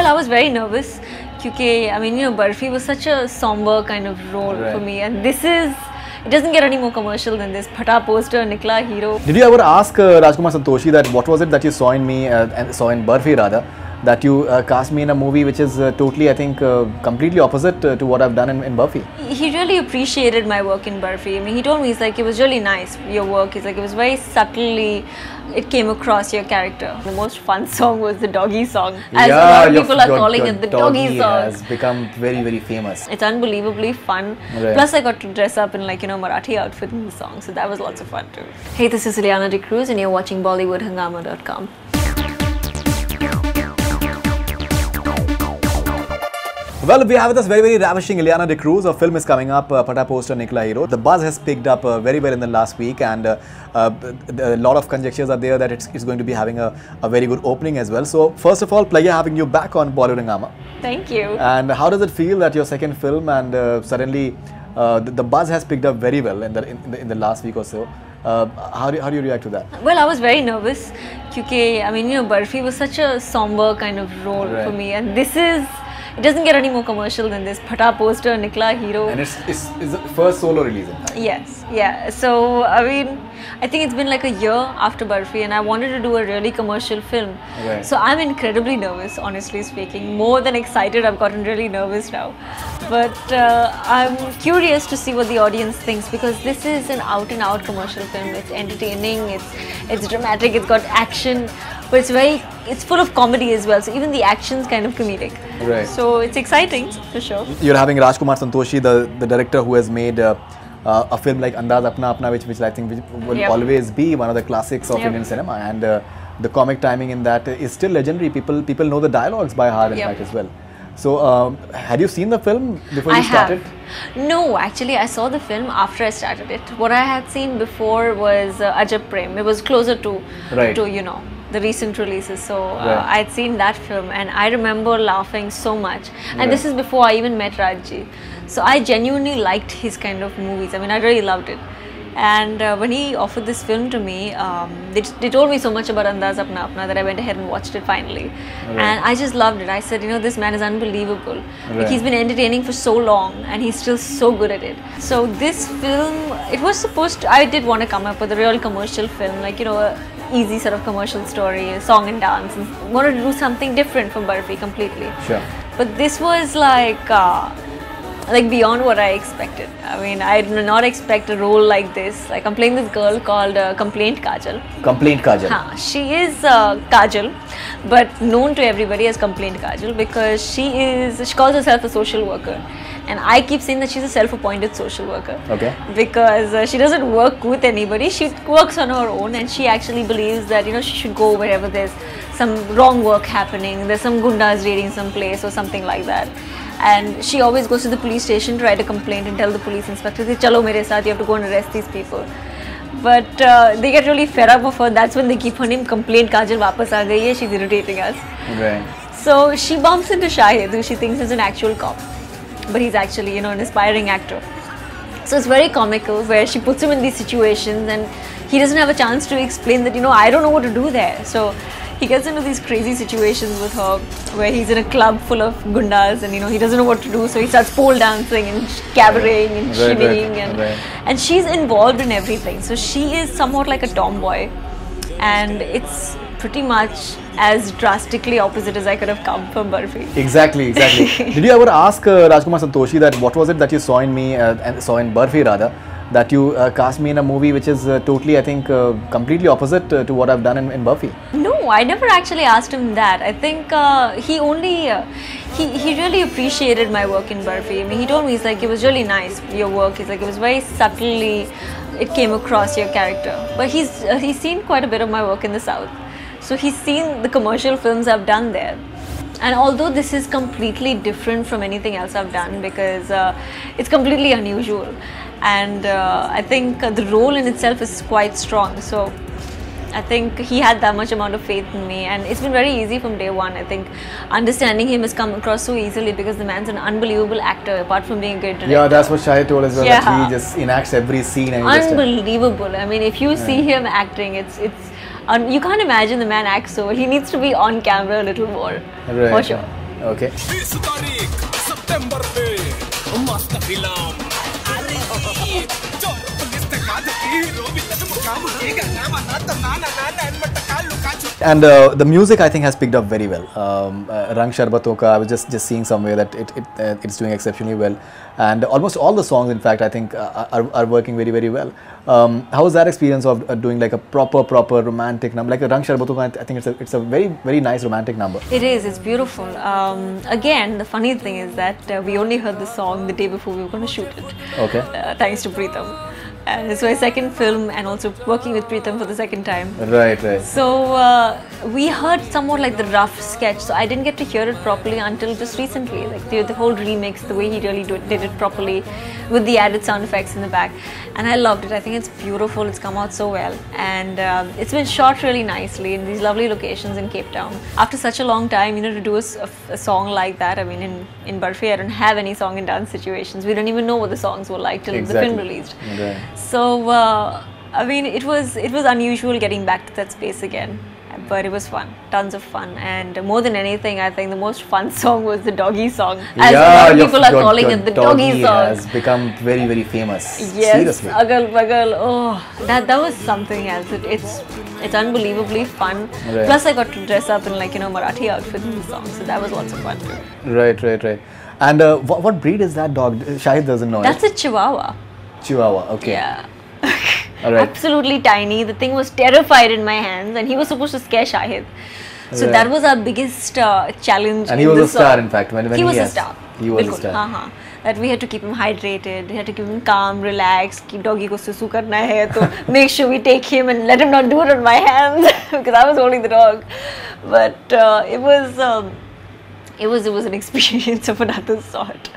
Well, I was very nervous because I mean, Barfi was such a somber kind of role for me, and it doesn't get any more commercial than this. Phata Poster Nikhla Hero. Did you ever ask Rajkumar Santoshi that what was it that you saw in me and saw in Barfi rather, that you cast me in a movie which is totally, I think, completely opposite to what I've done in Barfi? He really appreciated my work in Barfi. I mean, he told me, he's like, it was really nice, your work. He's like, it was very subtly, it came across your character. The most fun song was the doggie song. As a lot of people are calling it the doggie song. Has become very, very famous. It's unbelievably fun. Right. Plus, I got to dress up in Marathi outfit in the song. So that was lots of fun too. Hey, this is Ileana DCruz and you're watching BollywoodHungama.com. Well, we have with us very, very ravishing Ileana DCruz. Her film is coming up, Phata Poster Nikhla Hero. The buzz has picked up very well in the last week, and a lot of conjectures are there that it's going to be having a very good opening as well. So, first of all, pleasure having you back on Bollywood Hungama. Thank you. And how does it feel that your second film and suddenly the buzz has picked up very well in the last week or so? How do you react to that? Well, I was very nervous because I mean, Barfi was such a somber kind of role for me, and it doesn't get any more commercial than this. Phata Poster Nikhla Hero. And it's the first solo release in fact. Yes, yeah. So, I mean, I think it's been like a year after Barfi and I wanted to do a really commercial film. Right. So, I'm incredibly nervous, honestly speaking. More than excited, I've gotten really nervous now. But I'm curious to see what the audience thinks, because this is an out-and-out commercial film. It's entertaining, it's dramatic, it's got action. But it's full of comedy as well, so even the action's kind of comedic. Right. So it's exciting, for sure. You're having Rajkumar Santoshi, the director who has made a film like Andaz Apna Apna, which I think will always be one of the classics of Indian cinema, and the comic timing in that is still legendary. People know the dialogues by heart in fact as well. So, had you seen the film before you started? No, actually I saw the film after I started it. What I had seen before was Ajab Prem. It was closer to the recent releases. So I'd seen that film and I remember laughing so much. And this is before I even met Rajji. So I genuinely liked his kind of movies. I mean, I really loved it. And when he offered this film to me, they told me so much about Andaz Apna Apna that I went ahead and watched it finally. And I just loved it. I said, this man is unbelievable. Like, he's been entertaining for so long and he's still so good at it. So this film, it was supposed to, I did want to come up with a real commercial film, like, a easy sort of commercial story, a song and dance, and wanted to do something different from Barfi completely. Sure. But this was like beyond what I expected. I mean, I did not expect a role like this. Like, I'm playing this girl called Complaint Kajal. Complaint Kajal. She is Kajal, but known to everybody as Complaint Kajal because she calls herself a social worker. And I keep saying that she's a self-appointed social worker. Okay. Because she doesn't work with anybody. She works on her own, and she actually believes that, she should go wherever there's some wrong work happening. There's some gundas raiding some place or something like that. And she always goes to the police station to write a complaint and tell the police inspector, "Chalo mere saath, you have to go and arrest these people." But they get really fed up of her. That's when they keep her name Complaint Kajal wapas aa gayi hai. She's irritating us. Right. So she bumps into Shahryar, who she thinks is an actual cop. But he's actually, an aspiring actor. So it's very comical where she puts him in these situations and he doesn't have a chance to explain that, I don't know what to do there. So he gets into these crazy situations with her where he's in a club full of gundas and, he doesn't know what to do. So he starts pole dancing and cabareting and shimmying and she's involved in everything. So she is somewhat like a tomboy and it's pretty much as drastically opposite as I could have come from Barfi. Exactly. Did you ever ask Rajkumar Santoshi that what was it that you saw in me and saw in Barfi rather, that you cast me in a movie which is totally, I think, completely opposite to what I've done in Barfi? No, I never actually asked him that. I think he really appreciated my work in Barfi. I mean, he told me, he's like, it was really nice, your work. He's like, it was very subtly, it came across your character. But he's seen quite a bit of my work in the South. So he's seen the commercial films I've done there. And although this is completely different from anything else I've done because it's completely unusual. And I think the role in itself is quite strong. So I think he had that much amount of faith in me, and it's been very easy from day one. I think understanding him has come across so easily because the man's an unbelievable actor apart from being a great director. Yeah, that's what Shahryar told as well, that he just enacts every scene. And unbelievable. I mean, if you see him acting, you can't imagine the man acts so. He needs to be on camera a little more, for sure. Okay. And the music, I think, has picked up very well. Rang Sharbaton Ka, I was just seeing somewhere that it's doing exceptionally well, and almost all the songs, in fact, I think are working very, very well. How was that experience of doing like a proper romantic number, like a Rang Sharbaton Ka? I think it's a very, very nice romantic number. It is. It's beautiful. Again, the funny thing is that we only heard the song the day before we were going to shoot it. Okay. Thanks to Preetham. And it's my second film, and also working with Preetham for the second time. Right. So we heard somewhat like the rough sketch, so I didn't get to hear it properly until just recently. Like the whole remix, the way he really did it properly, with the added sound effects in the back, and I loved it. I think it's beautiful. It's come out so well, and it's been shot really nicely in these lovely locations in Cape Town. After such a long time, to do a song like that. I mean, in Barfi, I don't have any song and dance situations. We don't even know what the songs were like till the film released. Okay. So I mean, it was unusual getting back to that space again, but it was fun, tons of fun, and more than anything, I think the most fun song was the doggie song. As a lot of people are calling it the doggie song. Has become very, very famous. Yes, seriously. Agal Bagal. Oh, that was something else. It's unbelievably fun. Right. Plus, I got to dress up in Marathi outfit in the song, so that was also fun too. Right. And what breed is that dog? Shahid doesn't know. That's a Chihuahua. Chihuahua, okay. Yeah. Right. Absolutely tiny. The thing was terrified in my hands, and he was supposed to scare Shahid. So that was our biggest challenge. And he was a star, in fact. When he was a star. He was a star. That we had to keep him hydrated, we had to keep him calm, relaxed, keep doggy ko susu karna hai, so make sure we take him and let him not do it on my hands because I was holding the dog. But it was an experience of another sort.